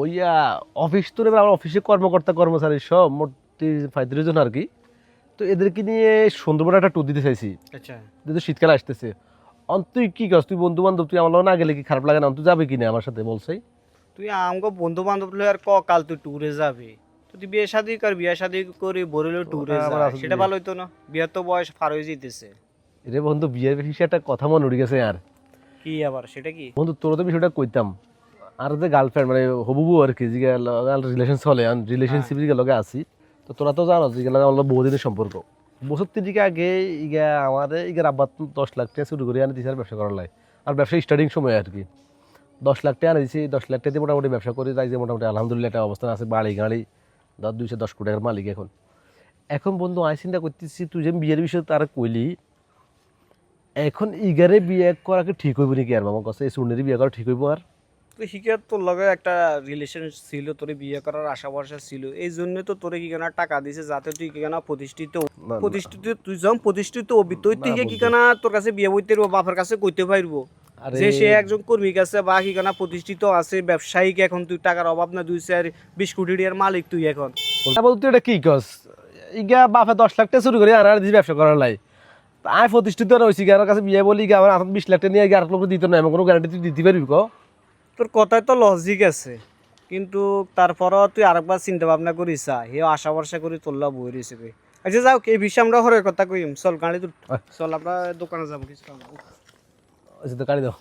ওইয়া office তো এবার আমার অফিসে কর্মকর্তা কর্মচারী সব মোট 35 জন আর কি। তো এদেরকে নিয়ে সুন্দরবন একটা ট্যুর দিতে চাইছি। আচ্ছা যেহেতু শীতকাল আসতেছে, তুই কি কাজ, তুই বন্ধু বান্ধব, তুই আমার লগে না গেলে কি খারাপ লাগে না? তুই যাবে কিনা আমার সাথে বলছে? তুই আমগো বন্ধু বান্ধব আর কাল তুই ট্যুরে যাবি, তুই বিয়ে শাদি কর, বিয়ে শাদি করে বরিল ট্যুরে আমার যা, আসলে সেটা ভালো হইতো না? বিয়ের তো বয়স পার হয়ে যেতেছে। রে বন্ধু, বিয়ের বিষয়ে একটা কথা মনে উঠে গেছে আর। কি আবার সেটা কি? বন্ধু তোর তো বিষয়টা কইতাম, আর যে গার্লফ্রেন্ড মানে হবু আর কি, যে রিলেশন চলে, রিলেশনশিপ যে লগে আছি। তো তোরা তো জানো যে আমার বহুদিনের সম্পর্ক। বছর 3 আগে ইগা আমাদের ইগার আব্বা 10 লাখ টাকা শুরু করে আনে দিছে আর ব্যবসা করার লাই। আর ব্যবসা স্টার্টিং সময় আর কি 10 লাখ টাকা আনে দিছি। 10 লাখ টাকা দিয়ে মোটামুটি ব্যবসা করে যাই, যে মোটামুটি আলহামদুলিল্লাহ একটা অবস্থান আছে, বাড়ি গাড়ি, 210 কোটি টাকার মালিক এখন। এখন বন্ধু আমি চিন্তা করতেছি, তুই যে বিয়ের বিষয়ে তারা কইলি, এখন ইগারে বিয়ে করাকে ঠিক হইব নাকি? আর আমার কাছে এই সুন্নেরই বিয়ে করা ঠিক হইব? আর তুই শিখে তোর লগে একটা রিলেশন ছিল, তোর বিয়ে করার আশা ভরসা ছিল, এই জন্য তো তোরে কি কেনা টাকা দিছে যাতে তুই কি কেনা প্রতিষ্ঠিত না, প্রতিষ্ঠিত তুই যখন প্রতিষ্ঠিত হবি তুই তুই কি বন্ধু। কেনা তোর কাছে বিয়ে বইতে পারবো, বাপের কাছে কইতে পারবো আরে যে সে একজন কর্মী কাছে বা কি কেনা প্রতিষ্ঠিত আছে, ব্যবসায়িক, এখন তুই টাকার অভাব না, 2 আর 20 কোটি টাকার মালিক তুই এখন। বল তুই এটা কি কস? ইগা বাপে 10 লাখ টাকা শুরু করে আর দিছি ব্যবসা করার লাই। আমি প্রতিষ্ঠিত হয়েছি, কারোর কাছে বিয়ে বলি আমার হাতে 20 লাখ টাকা নিয়ে আর লোক দিত না, এমন কোনো গ্যারান্টি তুই দিতে পারবি ক? তোর কথায় তো লজিক আছে, কিন্তু তারপরও তুই আরেকবার চিন্তা ভাবনা করিস, হে আশা ভরসা করি তোল্লা বই রয়েছে। আচ্ছা যাও, এই বিষয়ে আমরা হরের কথা কইম, চল গাড়ি চল, আমরা দোকানে যাবো কিছু। আচ্ছা তো গাড়ি দাও।